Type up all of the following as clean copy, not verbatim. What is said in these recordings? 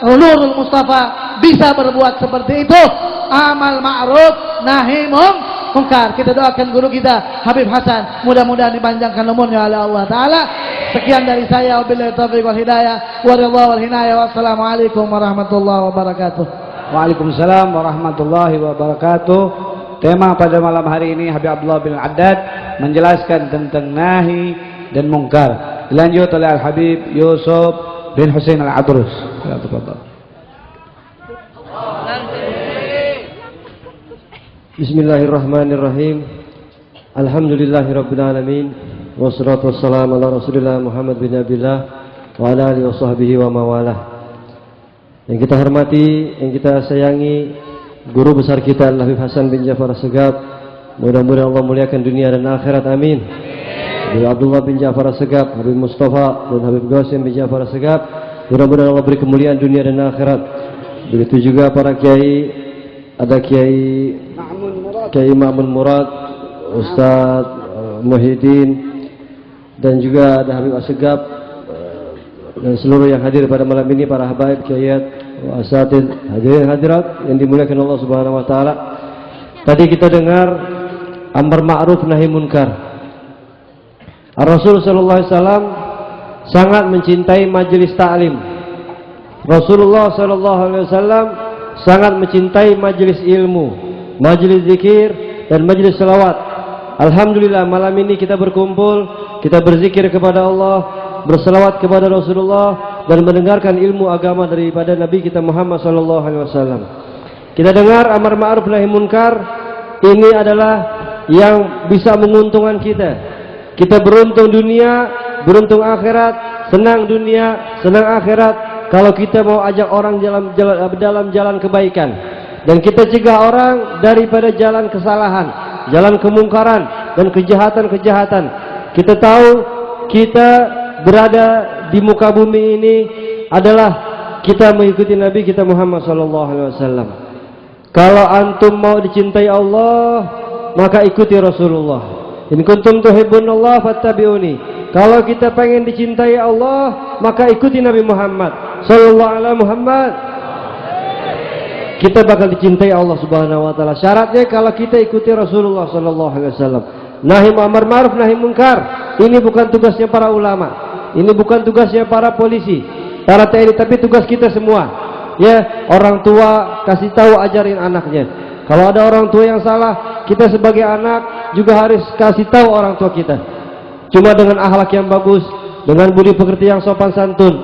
Nurul Mustafa bisa berbuat seperti itu, amal ma'ruf nahi mungkar. Kita doakan guru kita Habib Hasan, mudah-mudahan dipanjangkan umurnya oleh Allah Ta'ala. Sekian dari saya, wabillahi taufiq wal hidayah, waridha wal hinayah, wassalamualaikum warahmatullahi wabarakatuh. Waalaikumsalam warahmatullahi wabarakatuh. Tema pada malam hari ini Habib Abdullah bin Haddad menjelaskan tentang nahi dan mungkar. Dilanjut oleh Al-Habib Yusuf bin Husain Al-Adrus. Bismillahirrahmanirrahim. Alhamdulillahirabbil alamin. Wassalatu wassalamu ala Rasulillah Muhammad bin Abdullah wa ala alihi washabbihi wa mawalah. Yang kita hormati, yang kita sayangi, guru besar kita Habib Hasan bin Ja'far Assegaf. Mudah-mudahan Allah muliakan dunia dan akhirat, amin. Habib Abdullah bin Ja'far Assegaf, Habib Mustafa dan Habib Qasim bin Ja'far Assegaf, mudah-mudahan Allah beri kemuliaan dunia dan akhirat. Begitu juga para kiai, ada Kiai Ma'mun Murad, Ustaz Muhyiddin, dan juga ada Habib Assegaf, dan seluruh yang hadir pada malam ini, para habaib, kiaiat, asatid, hadirin hadirat yang dimuliakan Allah Subhanahu wa taala. Tadi kita dengar amar ma'ruf nahi munkar. Rasul sallallahu alaihi wasallam sangat mencintai majelis ta'lim. Rasulullah sallallahu alaihi wasallam sangat mencintai majelis ilmu, majelis zikir dan majelis selawat. Alhamdulillah malam ini kita berkumpul, kita berzikir kepada Allah, berselawat kepada Rasulullah dan mendengarkan ilmu agama daripada Nabi kita Muhammad sallallahu alaihi wasallam. Kita dengar amar ma'ruf nahi munkar, ini adalah yang bisa menguntungkan kita. Kita beruntung dunia, beruntung akhirat, senang dunia, senang akhirat kalau kita mau ajak orang dalam jalan kebaikan, dan kita cegah orang daripada jalan kesalahan, jalan kemungkaran dan kejahatan-kejahatan. Kita tahu kita berada di muka bumi ini adalah kita mengikuti Nabi kita Muhammad sallallahu alaihi wasallam. Kalau antum mau dicintai Allah, maka ikuti Rasulullah. In kuntum tuhibbunallah fattabi'uni. Kalau kita pengen dicintai Allah, maka ikuti Nabi Muhammad sallallahu alaihi Muhammad. Kita bakal dicintai Allah Subhanahu wa taala. Syaratnya kalau kita ikuti Rasulullah sallallahu alaihi wasallam. Nahi amar ma'ruf nahi munkar, ini bukan tugasnya para ulama. Ini bukan tugasnya para polisi, para TNI, tapi tugas kita semua. Ya, orang tua kasih tahu, ajarin anaknya. Kalau ada orang tua yang salah, kita sebagai anak juga harus kasih tahu orang tua kita. Cuma dengan akhlak yang bagus, dengan budi pekerti yang sopan santun.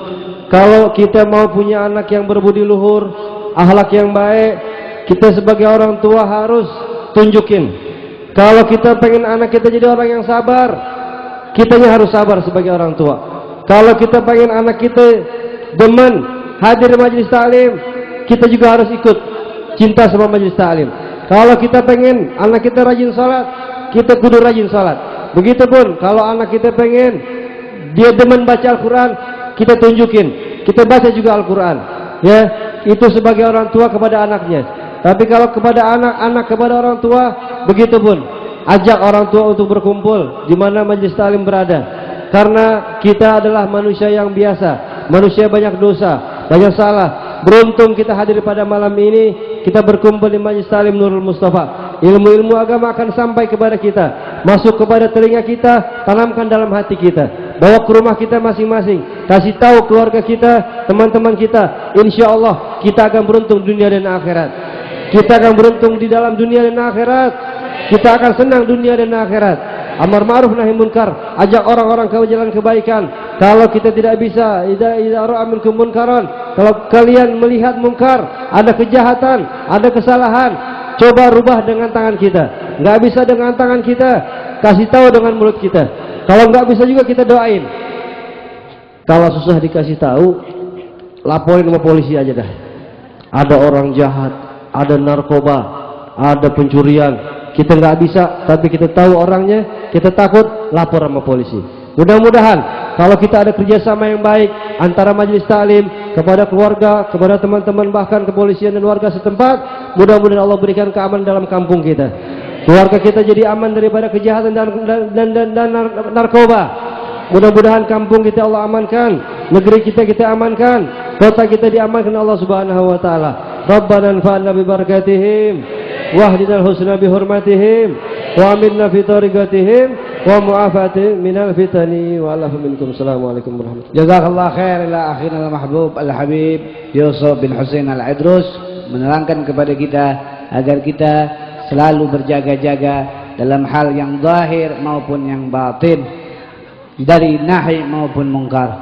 Kalau kita mau punya anak yang berbudi luhur, akhlak yang baik, kita sebagai orang tua harus tunjukin. Kalau kita pengen anak kita jadi orang yang sabar, kitanya harus sabar sebagai orang tua. Kalau kita pengen anak kita demen hadir majelis taklim, kita juga harus ikut cinta sama majelis taklim. Kalau kita pengen anak kita rajin salat, kita kudu rajin salat. Begitupun kalau anak kita pengen dia demen baca Al-Quran, kita tunjukin, kita baca juga Al-Quran. Ya, itu sebagai orang tua kepada anaknya. Tapi kalau kepada anak-anak kepada orang tua, begitupun ajak orang tua untuk berkumpul di mana majelis taklim berada. Karena kita adalah manusia yang biasa, manusia banyak dosa, banyak salah. Beruntung kita hadir pada malam ini, kita berkumpul di majelis taklim Nurul Mustafa. Ilmu-ilmu agama akan sampai kepada kita, masuk kepada telinga kita, tanamkan dalam hati kita, bawa ke rumah kita masing-masing, kasih tahu keluarga kita, teman-teman kita. Insya Allah kita akan beruntung dunia dan akhirat. Kita akan beruntung di dalam dunia dan akhirat. Kita akan senang dunia dan akhirat. Amar ma'ruf nahi munkar, ajak orang-orang ke jalan kebaikan. Kalau kita tidak bisa, idza ra'a minkum munkaran, kalau kalian melihat mungkar, ada kejahatan, ada kesalahan, coba rubah dengan tangan kita. Enggak bisa dengan tangan kita, kasih tahu dengan mulut kita. Kalau enggak bisa juga kita doain. Kalau susah dikasih tahu, laporin sama polisi aja dah. Ada orang jahat, ada narkoba, ada pencurian. Kita nggak bisa, tapi kita tahu orangnya, kita takut, lapor sama polisi. Mudah-mudahan kalau kita ada kerjasama yang baik antara majelis taklim kepada keluarga, kepada teman-teman, bahkan kepolisian dan warga setempat, mudah-mudahan Allah berikan keamanan dalam kampung kita. Keluarga kita jadi aman daripada kejahatan dan narkoba. Mudah-mudahan kampung kita Allah amankan. negeri kita amankan, kota kita diamankan Allah Subhanahu wa taala. Rabbana anfa'na bi barakatihim wahdinal husna bi hurmatihim wa aminna fi tariqatihim wa mu'afatihim minal fitani wa alahu minkum. Assalamualaikum warahmatullahi wabarakatuh. Jazakallah khair ila akhina al-mahbub al-habib Yusuf bin Husain al-Idrus, menerangkan kepada kita agar kita selalu berjaga-jaga dalam hal yang zahir maupun yang batin, dari nahi maupun mungkar.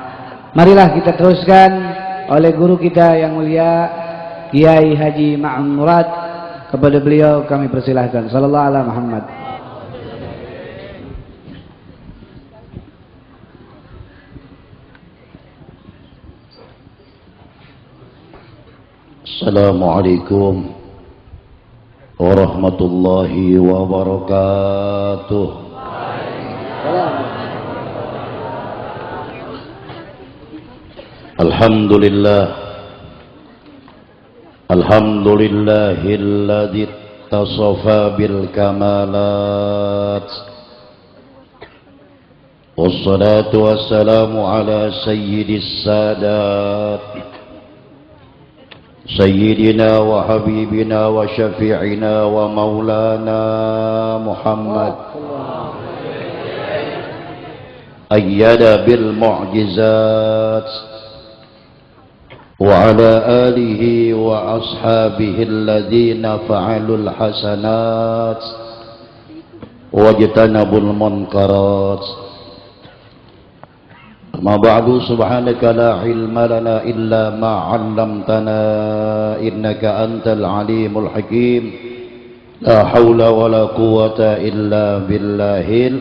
Marilah kita teruskan oleh guru kita yang mulia Kiai Haji Ma'un Murad. Kepada beliau kami persilahkan. Sallallahu alaihi Muhammad. Assalamualaikum warahmatullahi wabarakatuh. Alhamdulillahilladzi tasafa bil kamalat. Wassalatu wassalamu ala sayyidis sadat Sayyidina wa habibina wa syafi'ina wa maulana Muhammad, ayyada bil mu'jizat, wa ala alihi wa ashabihi alladhina fa'alul hasanat wajtanabul munkarat. Amma ba'du, subhanaka la ilma lana illa ma 'allamtana innaka antal alimul hakim. La haula wala quwwata illa billahil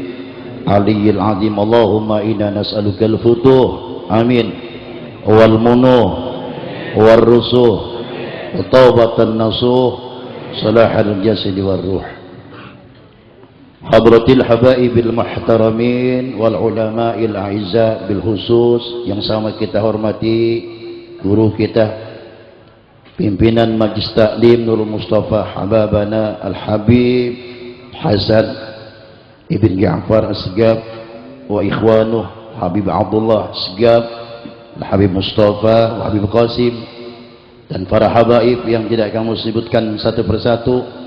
aliyyil azim. Allahumma inna nas'aluka al-futuh, amin, wal munuh wal rusuh wa taubatan nasuh salahal jasadi wal ruh. Hadratil habaibil muhtaramin wal ulama'il a'izza bil khusus, yang sama kita hormati guru kita pimpinan Majlis Taklim Nurul Mustafa Hababana Al-Habib Hasan Ibn Ja'far Asgab wa ikhwanuh Habib Abdullah Asgab, Habib Mustafa, Habib Qasim, dan para habaib yang tidak kamu sebutkan satu persatu.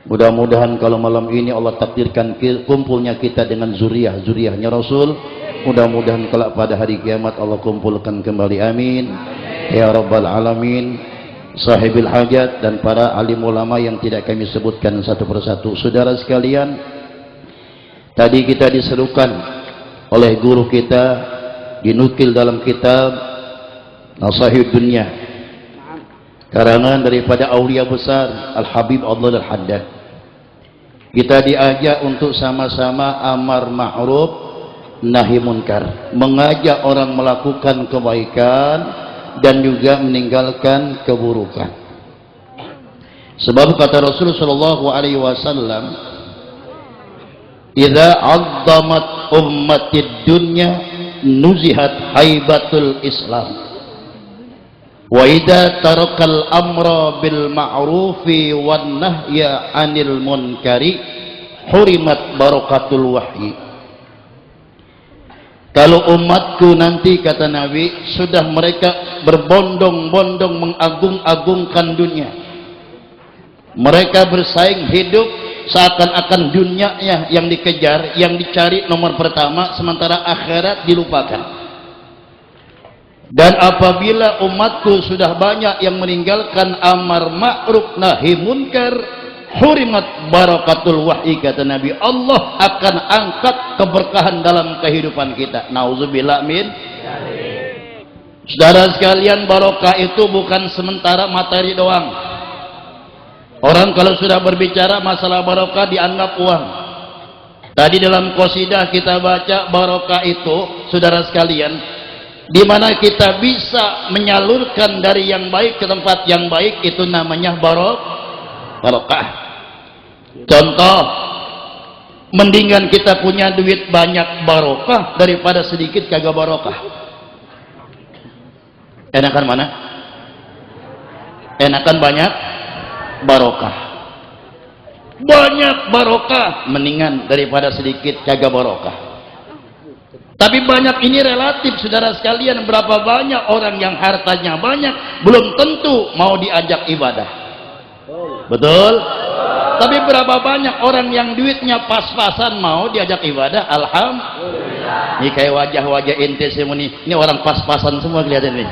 Mudah-mudahan kalau malam ini Allah takdirkan kumpulnya kita dengan zuriyahnya Rasul. Mudah-mudahan kelak pada hari kiamat Allah kumpulkan kembali, amin ya rabbal alamin. Sahibil hajat dan para alim ulama yang tidak kami sebutkan satu persatu. Saudara sekalian, tadi kita diserukan oleh guru kita, dinukil dalam kitab Nasahid Dunya, karangan daripada aulia besar Al-Habib Abdul Haddad. Kita diajak untuk sama-sama amar ma'ruf nahi munkar, mengajak orang melakukan kebaikan dan juga meninggalkan keburukan. Sebab kata Rasulullah sallallahu alaihi wasallam, "Idza 'azzamat ummatid dunya nuzihat haibatul Islam. Wa idza tarakal amra bil ma'rufi wan nahya 'anil munkari hurimat barakatul wahyi." Kalau umatku nanti, kata Nabi, sudah mereka berbondong-bondong mengagung-agungkan dunia, mereka bersaing hidup seakan-akan dunianya yang dikejar, yang dicari nomor pertama, sementara akhirat dilupakan. Dan apabila umatku sudah banyak yang meninggalkan amar ma'ruf nahi munkar, hurimat barakatul wahyi, kata Nabi, Allah akan angkat keberkahan dalam kehidupan kita. Nauzubillah min. Saudara sekalian, barokah itu bukan sementara materi doang. Orang kalau sudah berbicara masalah barokah dianggap uang. Tadi dalam qasidah kita baca barokah itu, saudara sekalian, di mana kita bisa menyalurkan dari yang baik ke tempat yang baik, itu namanya barokah. Contoh, mendingan kita punya duit banyak barokah daripada sedikit kagak barokah. Enakan mana? Enakan banyak barokah. Banyak barokah mendingan daripada sedikit kagak barokah. Tapi banyak ini relatif, saudara sekalian. Berapa banyak orang yang hartanya banyak, belum tentu mau diajak ibadah. Betul? Tapi berapa banyak orang yang duitnya pas-pasan mau diajak ibadah? Alhamdulillah. Ini kayak wajah-wajah ente semua nih. Ini orang pas-pasan semua kelihatan nih.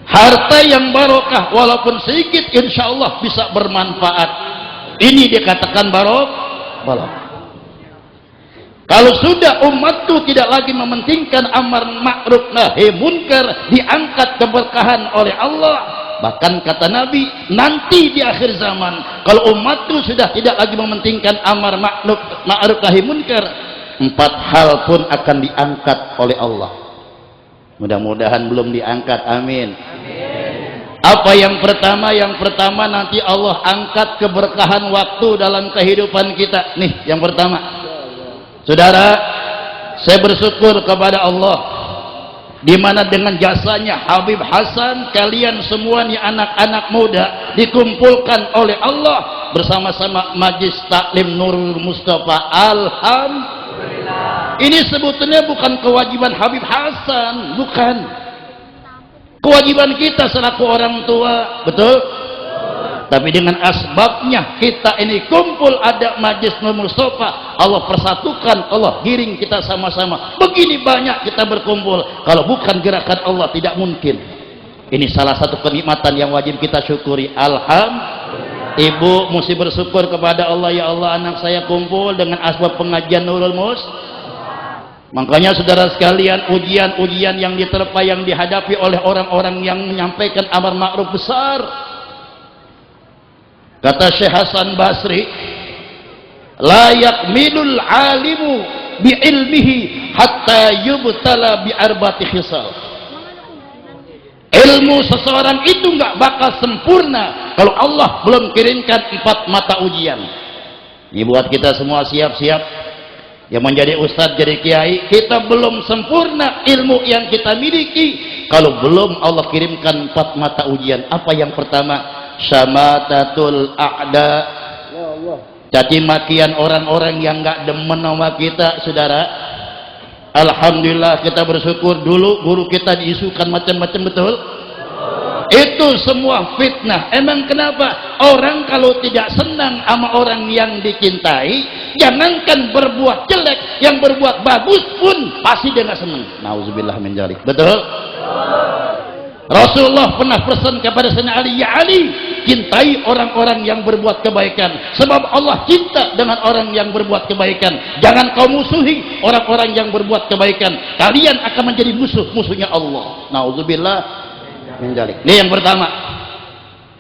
Harta yang barokah walaupun sedikit insya Allah bisa bermanfaat. Ini dikatakan barokah. Kalau sudah umatku tidak lagi mementingkan amar ma'ruf nahi munkar, diangkat keberkahan oleh Allah. Bahkan kata Nabi, nanti di akhir zaman kalau umatku sudah tidak lagi mementingkan amar ma'ruf nahi munkar, 4 hal pun akan diangkat oleh Allah. Mudah-mudahan belum diangkat, amin. Apa yang pertama? Yang pertama nanti Allah angkat keberkahan waktu dalam kehidupan kita. Nih yang pertama, saudara, saya bersyukur kepada Allah di mana dengan jasanya Habib Hasan, kalian semua nih anak-anak muda dikumpulkan oleh Allah bersama-sama Majlis Taklim Nurul Mustafa. Alhamdulillah. Ini sebetulnya bukan kewajiban Habib Hasan, bukan. Kewajiban kita selaku orang tua, betul? Tapi dengan asbabnya kita ini kumpul, ada Majlis Nur Mustafa, Allah persatukan, Allah giring kita sama-sama. Begini banyak kita berkumpul. Kalau bukan gerakan Allah tidak mungkin. Ini salah satu kenikmatan yang wajib kita syukuri. Alhamdulillah. Ibu mesti bersyukur kepada Allah, ya Allah anak saya kumpul dengan asbab pengajian Nurul Mustafa. Makanya saudara sekalian, ujian-ujian yang diterpa, yang dihadapi oleh orang-orang yang menyampaikan amar ma'ruf besar. Kata Syekh Hasan Basri, la yakmilul alimu bi ilmihi hatta yubtala bi arba'ati khisal. Ilmu seseorang itu enggak bakal sempurna kalau Allah belum kirimkan 4 mata ujian. Ini buat kita semua siap-siap. Yang menjadi ustadz, jadi kiai, kita belum sempurna ilmu yang kita miliki kalau belum Allah kirimkan 4 mata ujian. Apa yang pertama? Syamatatul a'da, caci makian orang-orang yang nggak demen sama kita, saudara. Alhamdulillah kita bersyukur dulu guru kita diisukan macam-macam, betul? Itu semua fitnah. Emang kenapa? Orang kalau tidak senang sama orang yang dicintai, jangankan berbuat jelek, yang berbuat bagus pun pasti dia nggak senang. Nauzubillah min dzalik. Betul? Rasulullah pernah pesan kepada Sayyidina Ali, ya Ali, cintai orang-orang yang berbuat kebaikan, sebab Allah cinta dengan orang yang berbuat kebaikan. Jangan kau musuhi orang-orang yang berbuat kebaikan, kalian akan menjadi musuhnya Allah. Nauzubillah min dzalik. Ini yang pertama.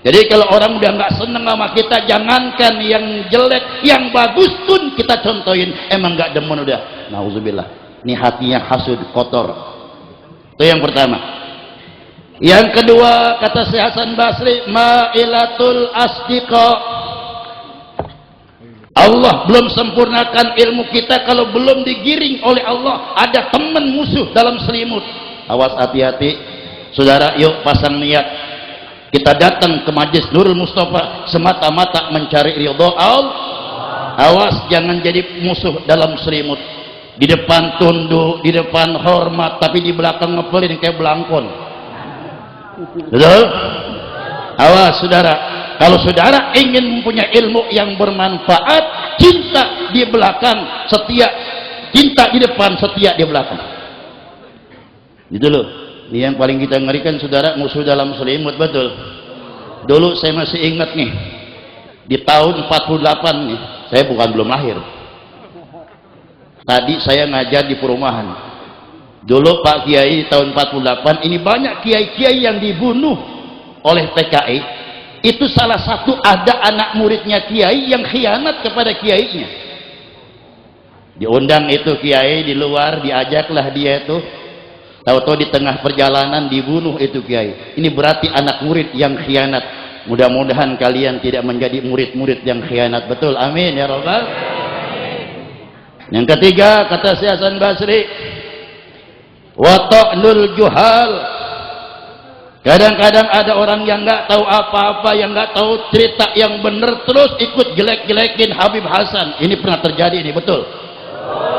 Jadi kalau orang udah nggak seneng sama kita, jangankan yang jelek, yang bagus pun kita contohin, emang nggak demen udah. Nauzubillah. Ini hatinya hasud, kotor. Itu yang pertama. Yang kedua, kata Syekh Hasan Basri, ma'ilatul asdiqa. Allah belum sempurnakan ilmu kita kalau belum digiring oleh Allah ada teman musuh dalam selimut. Awas, hati-hati saudara. Yuk pasang niat, kita datang ke Majlis Nurul Mustafa semata-mata mencari ridha Allah. Awas jangan jadi musuh dalam selimut. Di depan tunduk, di depan hormat, tapi di belakang ngepelin kayak belangkon. Betul? Awas saudara. Kalau saudara ingin mempunyai ilmu yang bermanfaat, cinta di belakang, setia. Cinta di depan, setia di belakang. Gitu loh. Ini yang paling kita ngerikan saudara, musuh dalam selimut, betul. Dulu saya masih ingat nih, di tahun 48 nih, saya belum lahir. Tadi saya ngajar di perumahan. Dulu Pak Kiai tahun 48, ini banyak kiai-kiai yang dibunuh oleh PKI. Itu salah satu, ada anak muridnya kiai yang khianat kepada kiainya. Diundang itu kiai di luar, diajaklah dia itu. Tahu-tahu di tengah perjalanan dibunuh itu kiai. Ini berarti anak murid yang khianat. Mudah-mudahan kalian tidak menjadi murid-murid yang khianat. Betul, amin ya rabbal. Yang ketiga, kata Syekh Hasan Basri, wa ta'nul juhal. Kadang-kadang ada orang yang nggak tahu apa-apa, yang nggak tahu cerita yang benar, terus ikut jelek-jelekin Habib Hasan. Ini pernah terjadi, ini betul.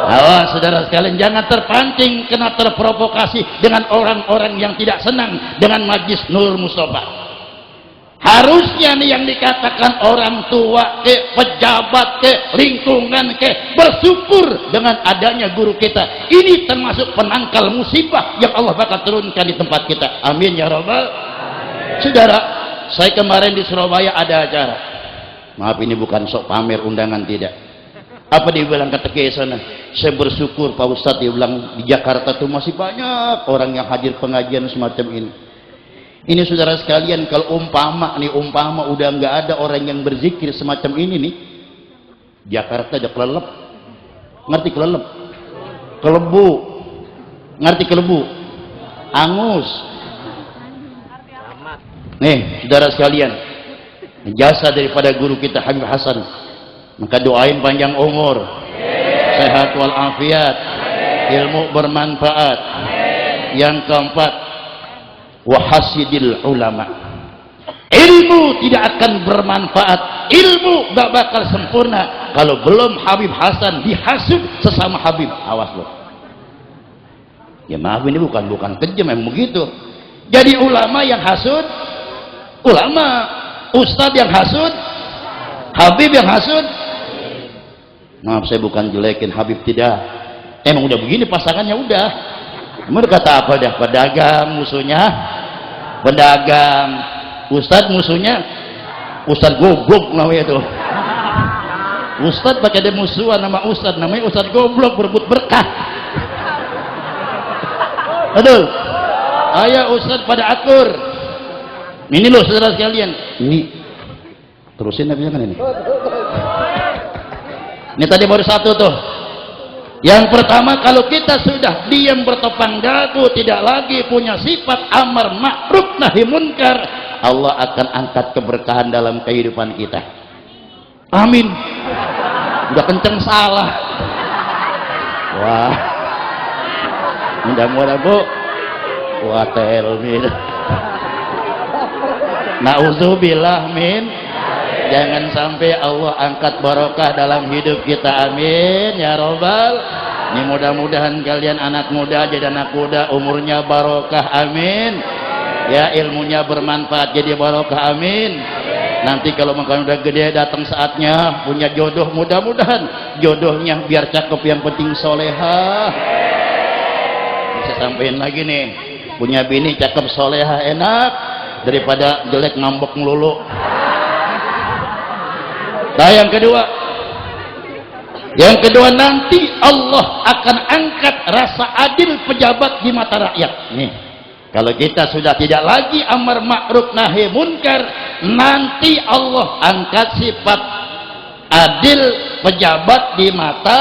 Awas saudara sekalian, jangan terpancing kena terprovokasi dengan orang-orang yang tidak senang dengan majlis Nur Mustafa. Harusnya nih yang dikatakan orang tua ke pejabat ke lingkungan ke bersyukur dengan adanya guru kita. Ini termasuk penangkal musibah yang Allah bakal turunkan di tempat kita. Amin ya rabbal. Saudara, saya kemarin di Surabaya ada acara. Maaf, ini bukan sok pamer undangan, tidak. Apa dia bilang kata ke sana? Saya bersyukur Pak Ustadz, dia bilang di Jakarta tuh masih banyak orang yang hadir pengajian semacam ini. Ini saudara sekalian, kalau umpama udah nggak ada orang yang berzikir semacam ini nih, Jakarta udah kelelep. Ngerti kelelep? Kelebu. Ngerti kelebu? Angus. Nih saudara sekalian, jasa daripada guru kita Habib Hasan, maka doain panjang umur, sehat walafiat, ilmu bermanfaat. Yang keempat, wahasidil ulama. Ilmu tidak akan bermanfaat, ilmu gak bakal sempurna kalau belum Habib Hasan dihasut sesama Habib. Awas loh. Ya maaf, ini bukan kejam, memang begitu. Jadi ulama yang hasut ulama, ustadz yang hasut Habib yang hasut. Maaf, saya bukan jelekin Habib, tidak. Emang udah begini pasangannya, udah. Kamu kata apa dah? Pedagang musuhnya pedagang, ustadz musuhnya ustadz goblok namanya tuh. Ustadz pakai dia musuhan nama ustadz, namanya ustadz goblok, berebut berkah. Aduh, ayo ustadz pada akur. Ini loh saudara sekalian, ini terusin habisnya kan ini. Ini tadi baru satu tuh. Yang pertama, kalau kita sudah diam bertopang dagu, tidak lagi punya sifat amar ma'ruf nahi munkar, Allah akan angkat keberkahan dalam kehidupan kita. Amin. Udah kenceng salah. Wah. Mudah-mudahan Bu. Wah, telmin. Nauzubillah min. Jangan sampai Allah angkat barokah dalam hidup kita, amin ya robbal. Ini mudah-mudahan kalian anak muda jadi anak muda, umurnya barokah, amin. Ya, ilmunya bermanfaat jadi barokah, amin. Nanti kalau makan udah gede, datang saatnya punya jodoh, mudah-mudahan jodohnya biar cakep, yang penting solehah. Bisa sampein lagi nih, punya bini cakep solehah enak daripada jelek ngambek melulu. Nah, yang kedua nanti Allah akan angkat rasa adil pejabat di mata rakyat. Nih, kalau kita sudah tidak lagi amar ma'ruf nahi munkar, nanti Allah angkat sifat adil pejabat di mata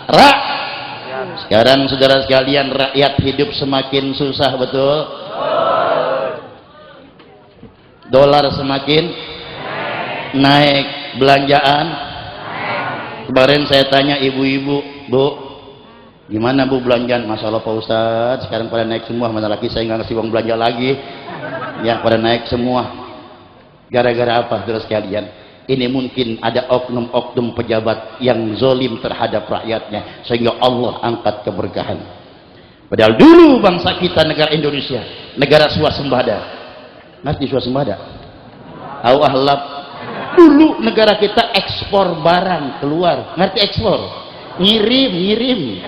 rakyat. Sekarang saudara sekalian, rakyat hidup semakin susah, betul? Dolar semakin naik, belanjaan. Kemarin saya tanya ibu-ibu, Bu, gimana Bu belanjaan? Masalah Pak Ustadz, sekarang pada naik semua, mana lagi saya nggak ngasih uang belanja lagi. Ya, pada naik semua. Gara-gara apa, saudara sekalian? Ini mungkin ada oknum-oknum pejabat yang zolim terhadap rakyatnya, sehingga Allah angkat keberkahan. Padahal dulu bangsa kita, negara Indonesia, negara swasembada. Ngerti swasembada? Ahlab. Dulu negara kita ekspor barang keluar. Ngerti ekspor? Ngirim.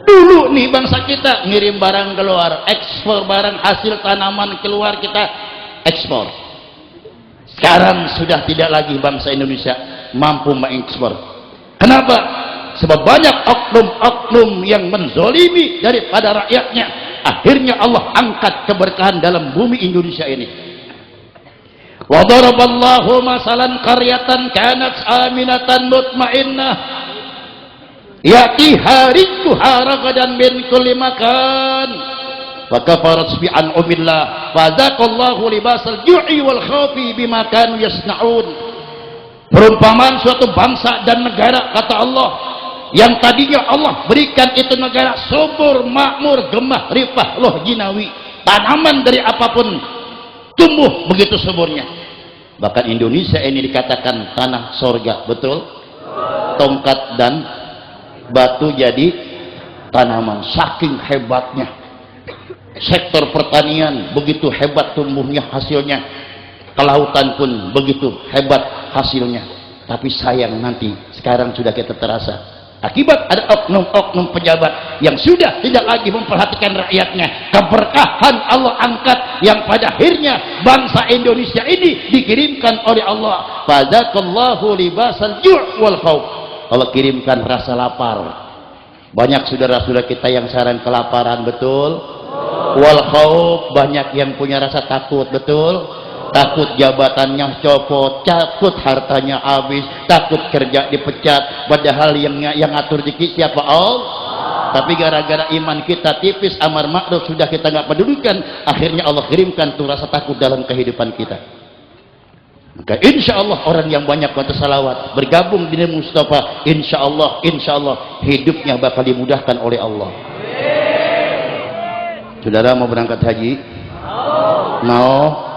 Dulu nih bangsa kita ngirim barang keluar, ekspor barang hasil tanaman keluar, kita ekspor. Sekarang sudah tidak lagi bangsa Indonesia mampu mengekspor. Kenapa? Sebab banyak oknum-oknum yang menzolimi daripada rakyatnya. Akhirnya Allah angkat keberkahan dalam bumi Indonesia ini. Wa daraballahu masalan qaryatan kanat aminatan mutmainnah yatiha rizquha ragadan min kulli makan fa kafarat bi an'amillah fa dzaqallahu libasal ju'i wal khawfi bima kanu yasna'un. Perumpamaan suatu bangsa dan negara, kata Allah, yang tadinya Allah berikan itu negara subur, makmur, gemah, rifah, loh jinawi, tanaman dari apapun tumbuh begitu suburnya. Bahkan Indonesia ini dikatakan tanah sorga, betul? Tongkat dan batu jadi tanaman, saking hebatnya. Sektor pertanian begitu hebat tumbuhnya hasilnya, kelautan pun begitu hebat hasilnya. Tapi sayang nanti sekarang sudah kita terasa akibat ada oknum-oknum pejabat yang sudah tidak lagi memperhatikan rakyatnya. Keberkahan Allah angkat yang pada akhirnya bangsa Indonesia ini dikirimkan oleh Allah. Fadzakallahu libasal ju' wal khauf. Allah kirimkan rasa lapar. Banyak saudara-saudara kita yang sekarang kelaparan, betul? Wal khauf, banyak yang punya rasa takut, betul? Takut jabatannya copot, takut hartanya habis, takut kerja dipecat, padahal yang ngatur rezeki siapa? Allah. Tapi gara-gara iman kita tipis, amar ma'ruf sudah kita nggak pedulikan, akhirnya Allah kirimkan tuh rasa takut dalam kehidupan kita. Maka insya Allah orang yang banyak baca salawat, bergabung di Nabi Mustafa, insya Allah hidupnya bakal dimudahkan oleh Allah. Saudara mau berangkat haji? Mau?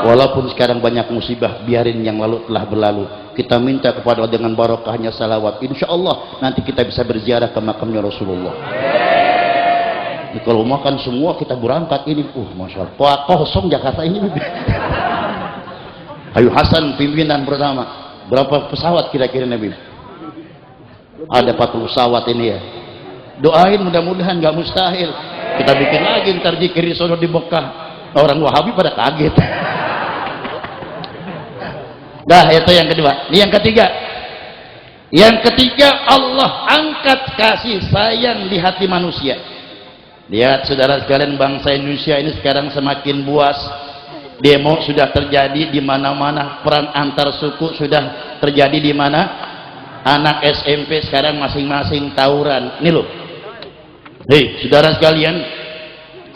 Walaupun sekarang banyak musibah, biarin yang lalu telah berlalu. Kita minta kepada Allah dengan barokahnya salawat. Insya Allah nanti kita bisa berziarah ke makamnya Rasulullah. Kalau makan semua kita berangkat ini, masya Allah, kosong Jakarta ini. Ayu Hasan pimpinan pertama. Berapa pesawat kira-kira Nabi? Ada 40 pesawat ini ya. Doain mudah-mudahan nggak mustahil. Kita bikin lagi ntar zikir di sono di Mekah. Orang Wahabi pada kaget. Dah, itu yang kedua. Ini yang ketiga. Yang ketiga, Allah angkat kasih sayang di hati manusia. Lihat saudara sekalian, bangsa Indonesia ini sekarang semakin buas. Demo sudah terjadi di mana-mana, perang antar suku sudah terjadi di mana. Anak SMP sekarang masing-masing tawuran. Ini loh. Hei, saudara sekalian,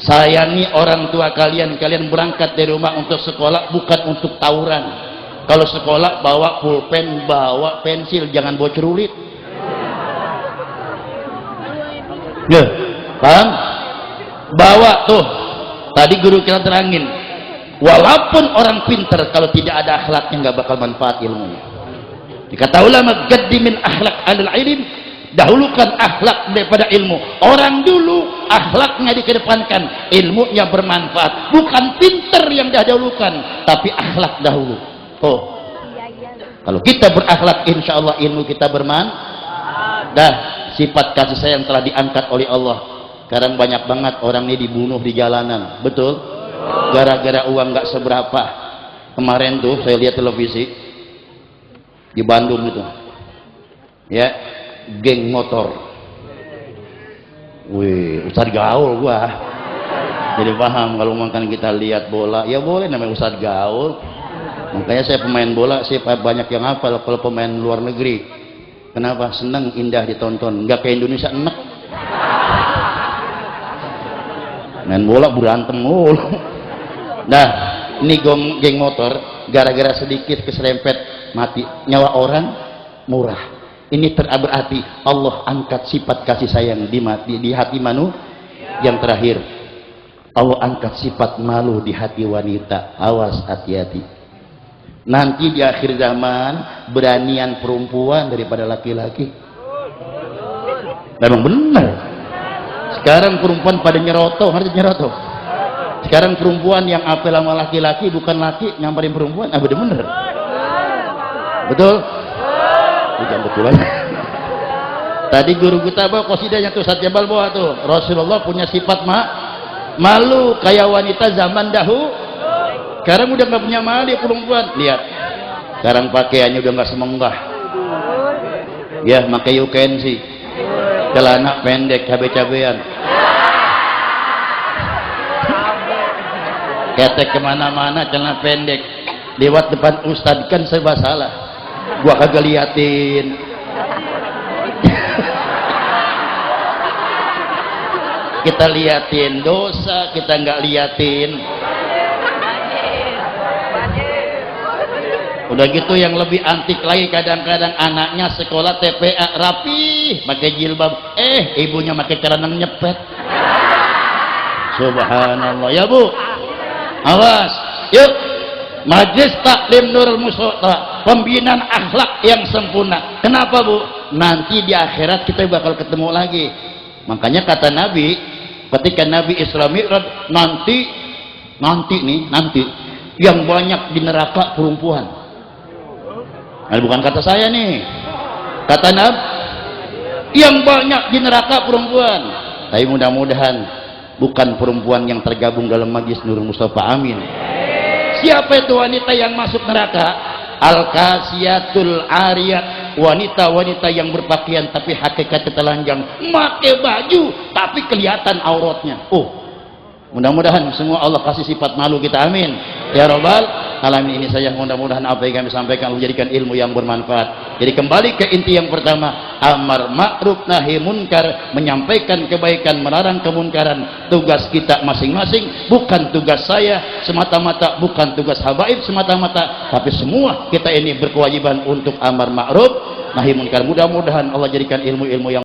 sayangi orang tua kalian. Kalian berangkat dari rumah untuk sekolah bukan untuk tawuran. Kalau sekolah bawa pulpen, bawa pensil, jangan bawa cerulit. Ya, paham? Bawa tuh. Tadi guru kita terangin. Walaupun orang pintar, kalau tidak ada akhlaknya nggak bakal manfaat ilmunya. Dikata ulama, gaddimin akhlak alal ilm, dahulukan akhlak daripada ilmu. Orang dulu akhlaknya dikedepankan, ilmunya bermanfaat. Bukan pintar yang didahulukan, tapi akhlak dahulu. Kalau kita berakhlak, insya Allah ilmu kita bermanfaat. Dah, sifat kasih sayang telah diangkat oleh Allah. Sekarang banyak banget orang ini dibunuh di jalanan, betul? Gara-gara uang nggak seberapa. Kemarin tuh saya lihat televisi di Bandung itu, ya, geng motor. Wih, Ustadz gaul gua. Jadi paham kalau makan kita lihat bola, ya boleh namanya Ustadz gaul. Makanya saya pemain bola, saya banyak yang hafal kalau pemain luar negeri. Kenapa? Senang, indah ditonton. Nggak kayak Indonesia enek. Main bola berantem mulu. Nah, ini geng motor, gara-gara sedikit keserempet mati. Nyawa orang murah. Ini berarti Allah angkat sifat kasih sayang di hati manusia. Yang terakhir, Allah angkat sifat malu di hati wanita. Awas, hati-hati. Nanti di akhir zaman beranian perempuan daripada laki-laki. Memang benar. Sekarang perempuan pada nyeroto, harus nyeroto. Sekarang perempuan yang apel sama laki-laki, bukan laki nyamperin perempuan. Bener-bener. Betul? Bukan betul aja. Tadi guru kita bawa kosidanya tuh, Ustaz Jabal bawa tuh. Rasulullah punya sifat malu kayak wanita zaman dahulu. Sekarang udah nggak punya malu dia perempuan. Lihat, sekarang pakaiannya udah nggak semenggah. Ya, pakai ukensi, celana pendek, cabe-cabean, ketek kemana-mana, celana pendek. Lewat depan ustad kan serba salah. Gua kagak liatin. Kita liatin dosa, kita nggak liatin. Udah gitu yang lebih antik lagi, kadang-kadang anaknya sekolah TPA rapi pakai jilbab, ibunya pakai celana nyepet. Subhanallah. Ya Bu, awas, yuk Majlis Taklim Nurul Musotta, pembinaan akhlak yang sempurna. Kenapa Bu? Nanti di akhirat kita bakal ketemu lagi. Makanya kata Nabi, ketika Nabi Isra Mi'raj, nanti yang banyak di neraka perempuan. Nah, bukan kata saya nih, kata Nabi, yang banyak di neraka perempuan. Tapi mudah-mudahan bukan perempuan yang tergabung dalam Majlis Nurul Mustafa. Amin. Siapa itu wanita yang masuk neraka? Al-Kasiyatul Ariyat, wanita-wanita yang berpakaian tapi hakikatnya telanjang, pakai baju tapi kelihatan auratnya. Mudah-mudahan semua Allah kasih sifat malu kita. Amin ya rabbal alamin. Ini saya mudah-mudahan apa yang kami sampaikan Allah jadikan ilmu yang bermanfaat. Jadi kembali ke inti yang pertama, amar ma'ruf nahi munkar, menyampaikan kebaikan, melarang kemunkaran, tugas kita masing-masing, bukan tugas saya semata-mata, bukan tugas habaib semata-mata, tapi semua kita ini berkewajiban untuk amar ma'ruf nahi munkar. Mudah-mudahan Allah jadikan ilmu-ilmu yang